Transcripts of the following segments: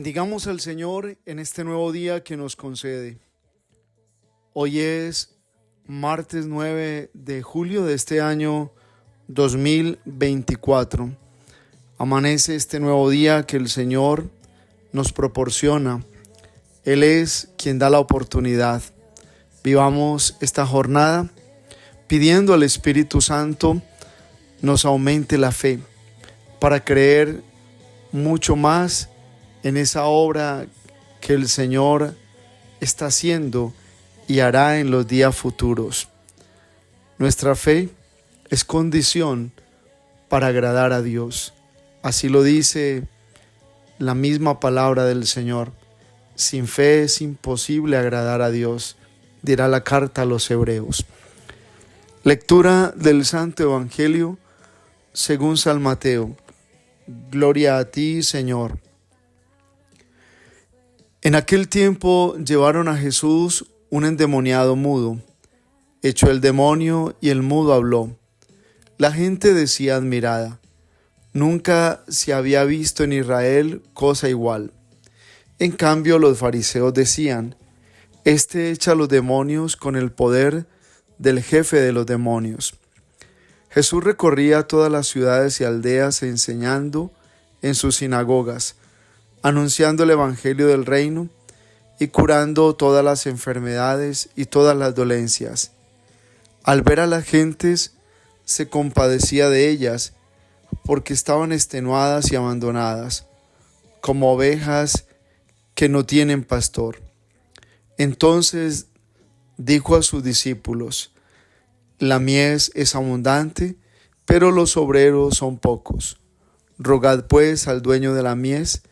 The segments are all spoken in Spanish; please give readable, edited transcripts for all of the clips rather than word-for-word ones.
Bendigamos al Señor en este nuevo día que nos concede. Hoy es martes 9 de julio de este año 2024. Amanece este nuevo día que el Señor nos proporciona. Él es quien da la oportunidad. Vivamos esta jornada pidiendo al Espíritu Santo nos aumente la fe para creer mucho más en esa obra que el Señor está haciendo y hará en los días futuros. Nuestra fe es condición para agradar a Dios. Así lo dice la misma palabra del Señor. Sin fe es imposible agradar a Dios, dirá la carta a los Hebreos. Lectura del Santo Evangelio según San Mateo. Gloria a ti, Señor. En aquel tiempo llevaron a Jesús un endemoniado mudo. Echó el demonio y el mudo habló. La gente decía admirada: nunca se había visto en Israel cosa igual. En cambio los fariseos decían: este echa a los demonios con el poder del jefe de los demonios. Jesús recorría todas las ciudades y aldeas enseñando en sus sinagogas, anunciando el evangelio del reino y curando todas las enfermedades y todas las dolencias. Al ver a las gentes, se compadecía de ellas, porque estaban extenuadas y abandonadas, como ovejas que no tienen pastor. Entonces dijo a sus discípulos: la mies es abundante, pero los obreros son pocos. Rogad pues al dueño de la mies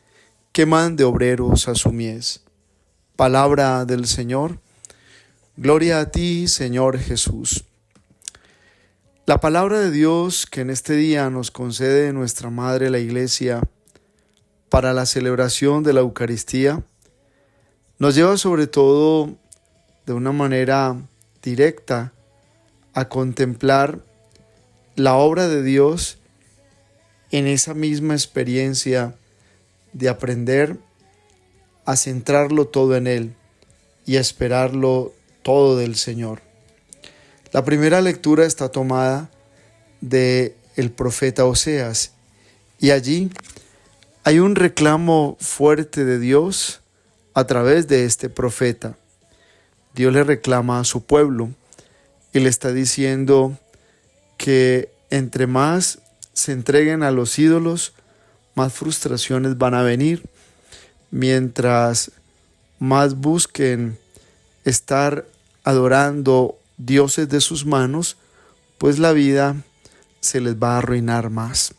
que mande obreros a su mies. Palabra del Señor. Gloria a ti, Señor Jesús. La palabra de Dios que en este día nos concede nuestra Madre la Iglesia para la celebración de la Eucaristía nos lleva sobre todo de una manera directa a contemplar la obra de Dios en esa misma experiencia de aprender a centrarlo todo en Él y a esperarlo todo del Señor. La primera lectura está tomada del profeta Oseas y allí hay un reclamo fuerte de Dios a través de este profeta. Dios le reclama a su pueblo y le está diciendo que entre más se entreguen a los ídolos, más frustraciones van a venir. Mientras más busquen estar adorando dioses de sus manos, pues la vida se les va a arruinar más.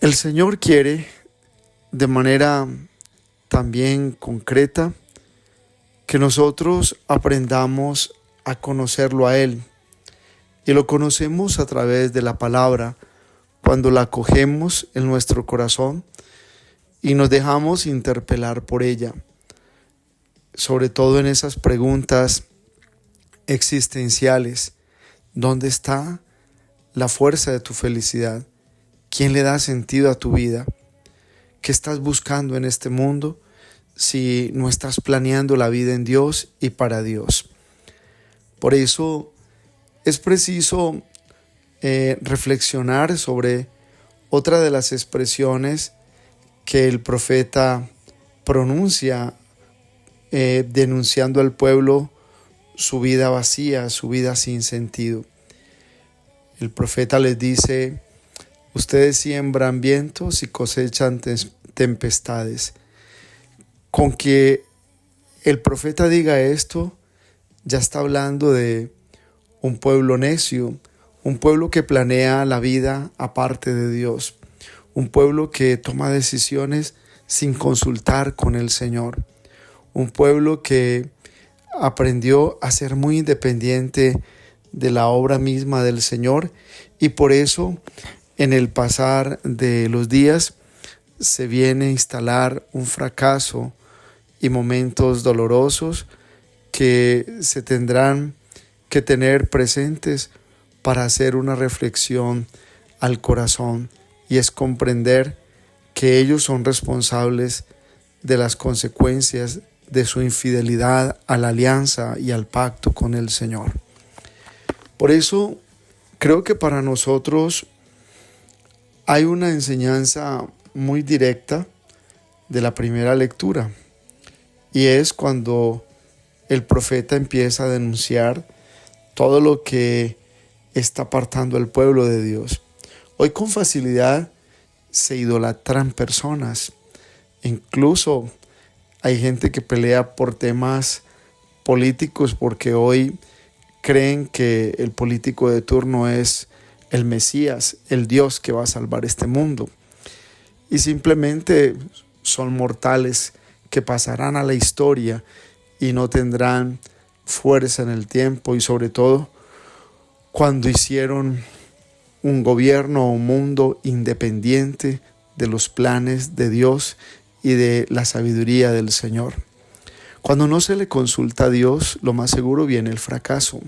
El Señor quiere, de manera también concreta, que nosotros aprendamos a conocerlo a Él. Y lo conocemos a través de la palabra, cuando la acogemos en nuestro corazón y nos dejamos interpelar por ella, sobre todo en esas preguntas existenciales. ¿Dónde está la fuerza de tu felicidad? ¿Quién le da sentido a tu vida? ¿Qué estás buscando en este mundo si no estás planeando la vida en Dios y para Dios? Por eso es preciso reflexionar sobre otra de las expresiones que el profeta pronuncia denunciando al pueblo su vida vacía, su vida sin sentido. El profeta les dice: ustedes siembran vientos y cosechan tempestades. Con que el profeta diga esto, ya está hablando de un pueblo necio, un pueblo que planea la vida aparte de Dios, un pueblo que toma decisiones sin consultar con el Señor, un pueblo que aprendió a ser muy independiente de la obra misma del Señor y por eso en el pasar de los días se viene a instalar un fracaso y momentos dolorosos que se tendrán que tener presentes para hacer una reflexión al corazón, y es comprender que ellos son responsables de las consecuencias de su infidelidad a la alianza y al pacto con el Señor. Por eso creo que para nosotros hay una enseñanza muy directa de la primera lectura, y es cuando el profeta empieza a denunciar todo lo que está apartando al pueblo de Dios. Hoy con facilidad se idolatran personas. Incluso hay gente que pelea por temas políticos porque hoy creen que el político de turno es el Mesías, el Dios que va a salvar este mundo. Y simplemente son mortales que pasarán a la historia y no tendrán fuerza en el tiempo, y sobre todo cuando hicieron un gobierno o un mundo independiente de los planes de Dios y de la sabiduría del Señor. Cuando no se le consulta a Dios, lo más seguro viene el fracaso.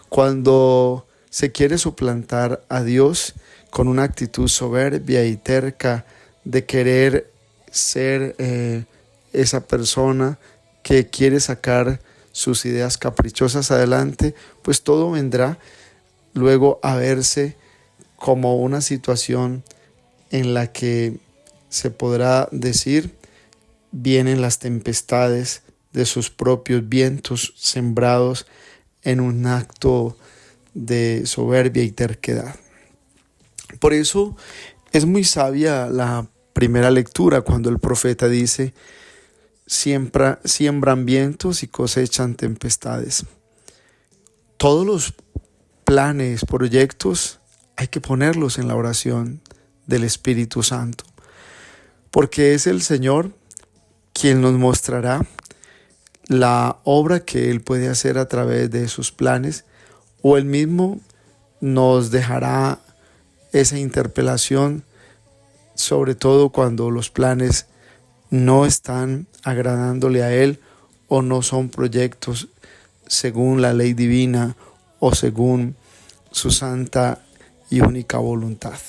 Cuando se quiere suplantar a Dios con una actitud soberbia y terca de querer ser esa persona que quiere sacar sus ideas caprichosas adelante, pues todo vendrá luego a verse como una situación en la que se podrá decir: vienen las tempestades de sus propios vientos sembrados en un acto de soberbia y terquedad. Por eso es muy sabia la primera lectura cuando el profeta dice: siembran vientos y cosechan tempestades. Todos los planes, proyectos, hay que ponerlos en la oración del Espíritu Santo, porque es el Señor quien nos mostrará la obra que Él puede hacer a través de sus planes, o Él mismo nos dejará esa interpelación, sobre todo cuando los planes no están agradándole a Él o no son proyectos según la ley divina o según su santa y única voluntad.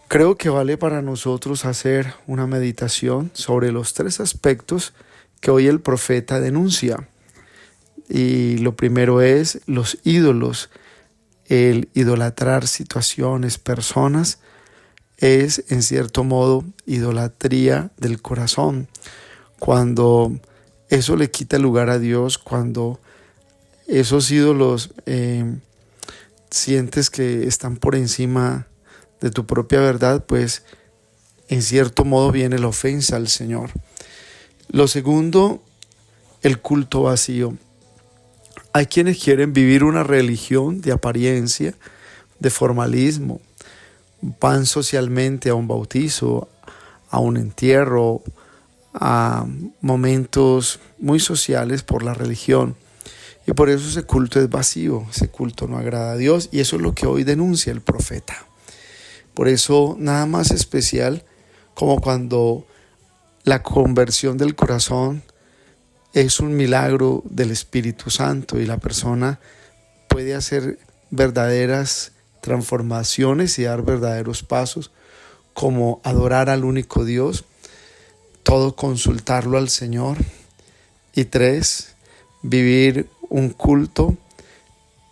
Creo que vale para nosotros hacer una meditación sobre los tres aspectos que hoy el profeta denuncia. Y lo primero es los ídolos. El idolatrar situaciones, personas, es en cierto modo idolatría del corazón. Cuando eso le quita lugar a Dios, cuando esos ídolos sientes que están por encima de tu propia verdad, pues en cierto modo viene la ofensa al Señor. Lo segundo, el culto vacío. Hay quienes quieren vivir una religión de apariencia, de formalismo. Van socialmente a un bautizo, a un entierro, a momentos muy sociales por la religión. Y por eso ese culto es vacío, ese culto no agrada a Dios, y eso es lo que hoy denuncia el profeta. Por eso nada más especial como cuando la conversión del corazón es un milagro del Espíritu Santo y la persona puede hacer verdaderas transformaciones y dar verdaderos pasos, como adorar al único Dios, todo consultarlo al Señor. Y 3, vivir un culto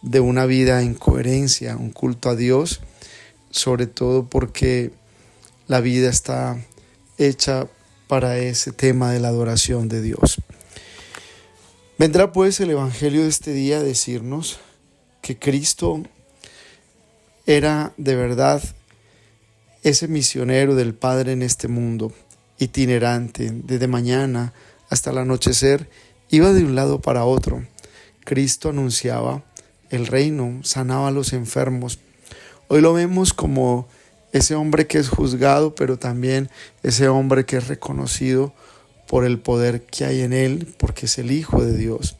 de una vida en coherencia, un culto a Dios, sobre todo porque la vida está hecha para ese tema de la adoración de Dios. Vendrá pues el Evangelio de este día a decirnos que Cristo era de verdad ese misionero del Padre en este mundo, itinerante, desde mañana hasta el anochecer, iba de un lado para otro. Cristo anunciaba el reino, sanaba a los enfermos. Hoy lo vemos como ese hombre que es juzgado, pero también ese hombre que es reconocido por el poder que hay en él, porque es el Hijo de Dios.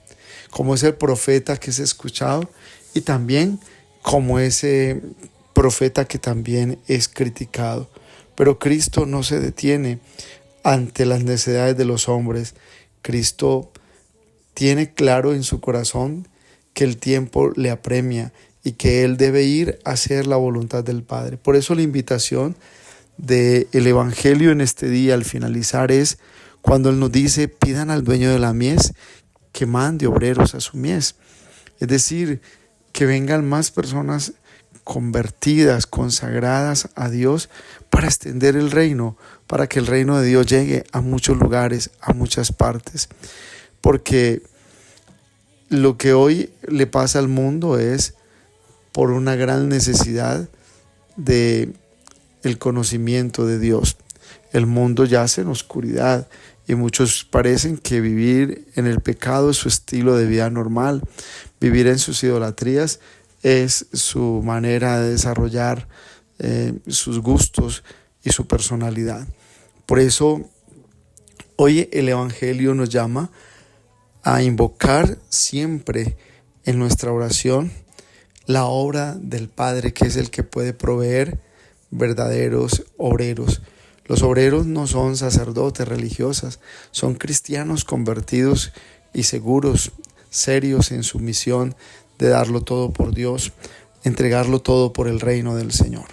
Como ese profeta que es escuchado, y también como ese profeta que también es criticado. Pero Cristo no se detiene ante las necesidades de los hombres. Cristo tiene claro en su corazón que el tiempo le apremia y que Él debe ir a hacer la voluntad del Padre. Por eso la invitación del Evangelio en este día al finalizar es cuando Él nos dice: pidan al dueño de la mies que mande obreros a su mies. Es decir, que vengan más personas convertidas, consagradas a Dios para extender el reino, para que el reino de Dios llegue a muchos lugares, a muchas partes. Porque lo que hoy le pasa al mundo es por una gran necesidad de el conocimiento de Dios. El mundo yace en oscuridad y muchos parecen que vivir en el pecado es su estilo de vida normal. Vivir en sus idolatrías es su manera de desarrollar sus gustos y su personalidad. Por eso hoy el Evangelio nos llama a invocar siempre en nuestra oración la obra del Padre, que es el que puede proveer verdaderos obreros. Los obreros no son sacerdotes religiosas, son cristianos convertidos y seguros, serios en su misión de darlo todo por Dios, entregarlo todo por el reino del Señor.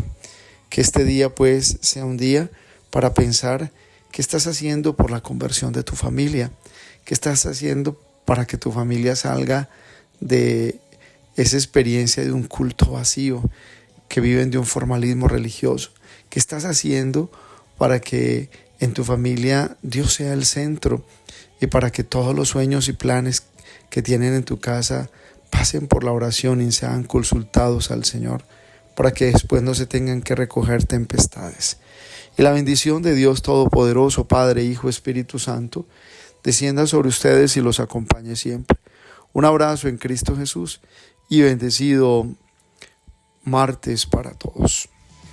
Que este día pues sea un día para pensar qué estás haciendo por la conversión de tu familia, qué estás haciendo para que tu familia salga de esa experiencia de un culto vacío, que viven de un formalismo religioso. ¿Qué estás haciendo para que en tu familia Dios sea el centro y para que todos los sueños y planes que tienen en tu casa pasen por la oración y sean consultados al Señor, para que después no se tengan que recoger tempestades? Y la bendición de Dios Todopoderoso, Padre, Hijo, Espíritu Santo, descienda sobre ustedes y los acompañe siempre. Un abrazo en Cristo Jesús y bendecido martes para todos.